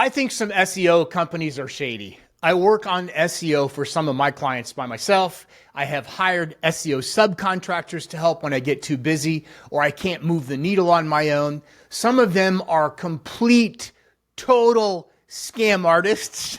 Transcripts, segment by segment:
I think some SEO companies are shady. I work on SEO for some of my clients by myself. I have hired SEO subcontractors to help when I get too busy or I can't move the needle on my own. Some of them are complete, total scam artists.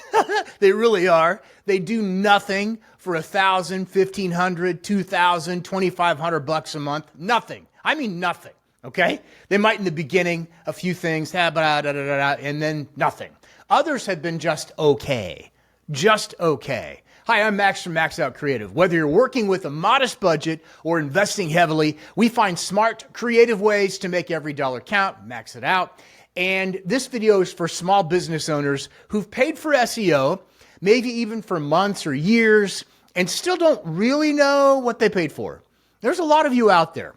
They really are. They do nothing for $1,000, $1,500, $2,000, $2,500 a month. Nothing. I mean nothing. Okay? They might in the beginning, a few things, and then nothing. Others have been just okay. Just okay. Hi, I'm Max from Max Out Creative. Whether you're working with a modest budget or investing heavily, we find smart, creative ways to make every dollar count, max it out. And this video is for small business owners who've paid for SEO, maybe even for months or years, and still don't really know what they paid for. There's a lot of you out there.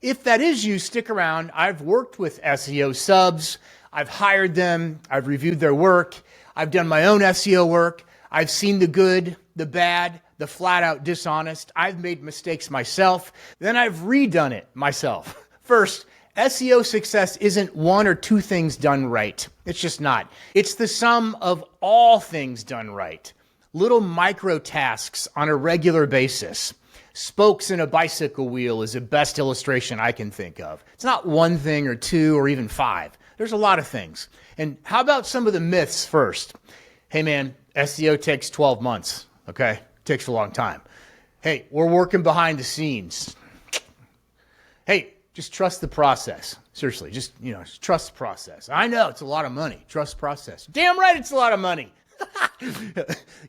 If that is you, stick around. I've worked with SEO subs. I've hired them. I've reviewed their work. I've done my own SEO work. I've seen the good, the bad, the flat out dishonest. I've made mistakes myself. Then I've redone it myself. First, SEO success isn't one or two things done right. It's just not. It's the sum of all things done right. Little micro tasks on a regular basis. Spokes in a bicycle wheel is the best illustration I can think of. It's not one thing or two or even five. There's a lot of things. And how about some of the myths first? Hey man, SEO takes 12 months, okay? It takes a long time. Hey, we're working behind the scenes. Hey, just trust the process. Seriously, just trust the process. I know it's a lot of money. Trust the process. Damn right it's a lot of money.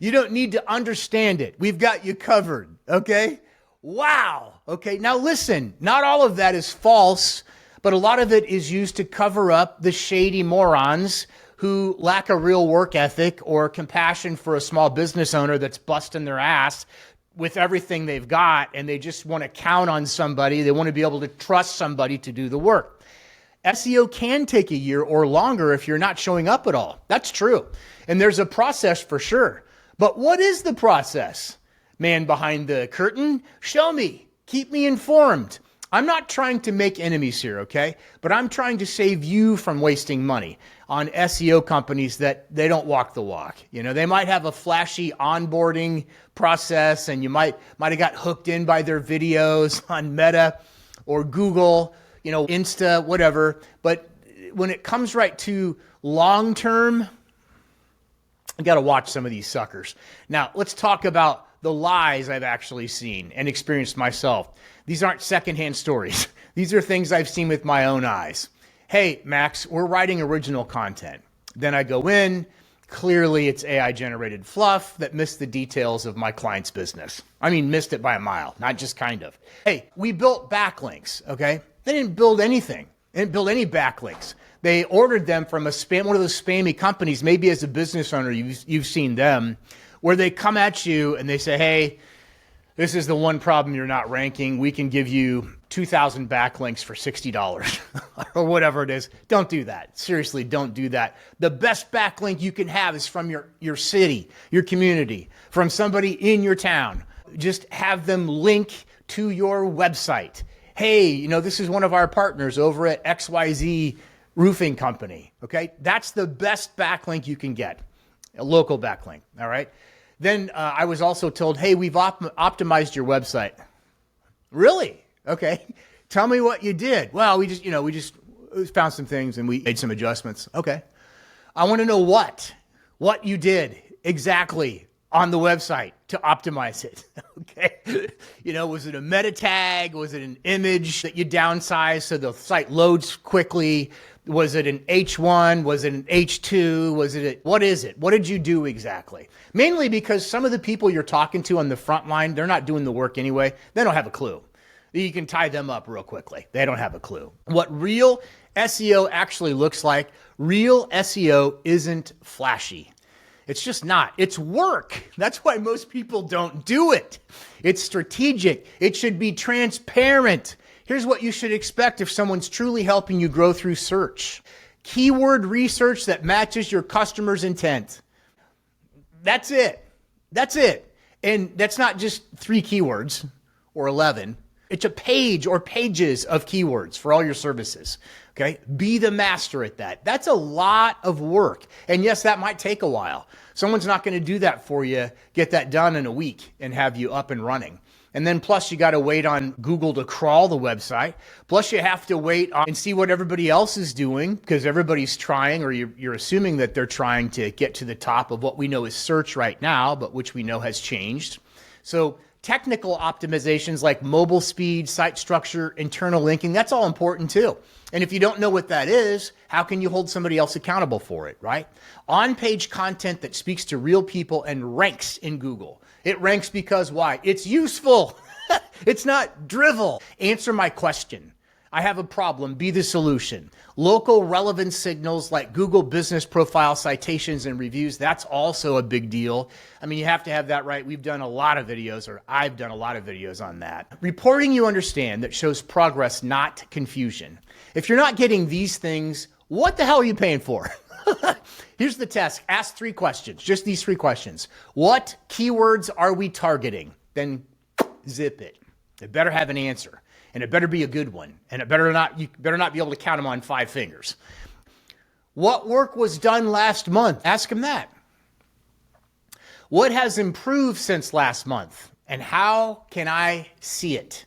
You don't need to understand it. We've got you covered, okay? Wow. Okay, now listen, not all of that is false, but a lot of it is used to cover up the shady morons who lack a real work ethic or compassion for a small business owner that's busting their ass with everything they've got, and they just want to count on somebody. They want to be able to trust somebody to do the work. SEO can take a year or longer if you're not showing up at all. That's true. And there's a process for sure. But what is the process? Man behind the curtain, show me, keep me informed. I'm not trying to make enemies here, okay? But I'm trying to save you from wasting money on SEO companies that they don't walk the walk. You know, they might have a flashy onboarding process and you might have got hooked in by their videos on Meta or Google, Insta, whatever. But when it comes right to long-term, I got to watch some of these suckers. Now, let's talk about the lies I've actually seen and experienced myself. These aren't secondhand stories. These are things I've seen with my own eyes. Hey, Max, we're writing original content. Then I go in, clearly it's AI generated fluff that missed the details of my client's business. I mean, missed it by a mile, not just kind of. Hey, we built backlinks, okay? They didn't build anything. They didn't build any backlinks. They ordered them from one of those spammy companies. Maybe as a business owner, you've seen them, where they come at you and they say, hey, this is the one problem you're not ranking. We can give you 2,000 backlinks for $60 or whatever it is. Don't do that. Seriously, don't do that. The best backlink you can have is from your city, your community, from somebody in your town. Just have them link to your website. Hey, this is one of our partners over at XYZ Roofing Company. Okay, that's the best backlink you can get, a local backlink. All right. Then I was also told, hey, we've optimized your website. Really? Okay. Tell me what you did. Well, we just found some things and we made some adjustments. Okay. I want to know what you did exactly on the website to optimize it. Okay. Was it a meta tag? Was it an image that you downsized so the site loads quickly? Was it an H1? Was it an H2? What is it? What did you do exactly? Mainly because some of the people you're talking to on the front line, they're not doing the work anyway. They don't have a clue. You can tie them up real quickly. They don't have a clue. What real SEO actually looks like, real SEO isn't flashy. It's just not. It's work. That's why most people don't do it. It's strategic. It should be transparent. Here's what you should expect if someone's truly helping you grow through search. Keyword research that matches your customer's intent. That's it. That's it. And that's not just 3 keywords or 11. It's a page or pages of keywords for all your services. Okay. Be the master at that. That's a lot of work. And yes, that might take a while. Someone's not going to do that for you, get that done in a week and have you up and running. And then plus you got to wait on Google to crawl the website. Plus you have to wait on and see what everybody else is doing because everybody's trying, or you're assuming that they're trying to get to the top of what we know is search right now, but which we know has changed. So technical optimizations like mobile speed, site structure, internal linking, that's all important too. And if you don't know what that is, how can you hold somebody else accountable for it, right? On-page content that speaks to real people and ranks in Google. It ranks because why? It's useful. It's not drivel. Answer my question. I have a problem. Be the solution. Local relevant signals like Google business profile citations and reviews, that's also a big deal. I mean, you have to have that right. We've done a lot of videos, or I've done a lot of videos on that. Reporting you understand that shows progress, not confusion. If you're not getting these things, what the hell are you paying for? Here's the test. Ask 3 questions, just these 3 questions. What keywords are we targeting? Then zip it. It better have an answer, and it better be a good one, and you better not be able to count them on 5 fingers. What work was done last month? Ask them that. What has improved since last month, and how can I see it?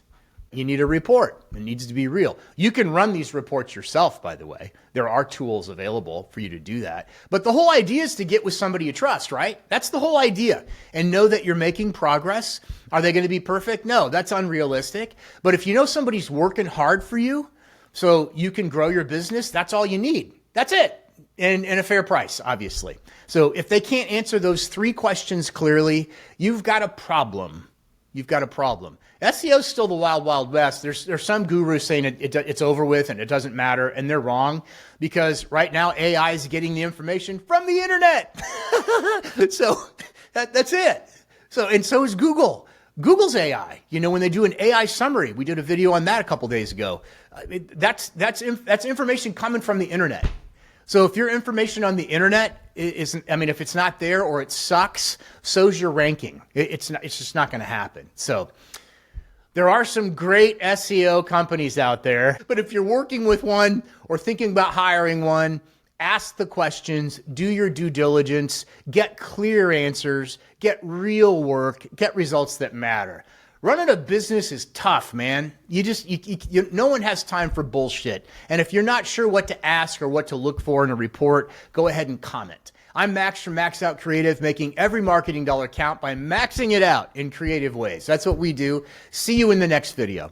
You need a report. It needs to be real. You can run these reports yourself, by the way. There are tools available for you to do that. But the whole idea is to get with somebody you trust, right? That's the whole idea. And know that you're making progress. Are they going to be perfect? No, that's unrealistic. But if you know somebody's working hard for you so you can grow your business, that's all you need. That's it. And a fair price, obviously. So if they can't answer those 3 questions clearly, you've got a problem. You've got a problem. SEO is still the wild, wild west. There's some gurus saying it's over with and it doesn't matter, and they're wrong because right now AI is getting the information from the internet. So that's it. So is Google. Google's AI. You know, when they do an AI summary, we did a video on that a couple days ago. That's information coming from the internet. So if your information on the internet isn't, I mean, if it's not there or it sucks, so's your ranking. It's just not going to happen. So there are some great SEO companies out there, but if you're working with one or thinking about hiring one, ask the questions, do your due diligence, get clear answers, get real work, get results that matter. Running a business is tough, man. No one has time for bullshit. And if you're not sure what to ask or what to look for in a report, go ahead and comment. I'm Max from Max Out Creative, making every marketing dollar count by maxing it out in creative ways. That's what we do. See you in the next video.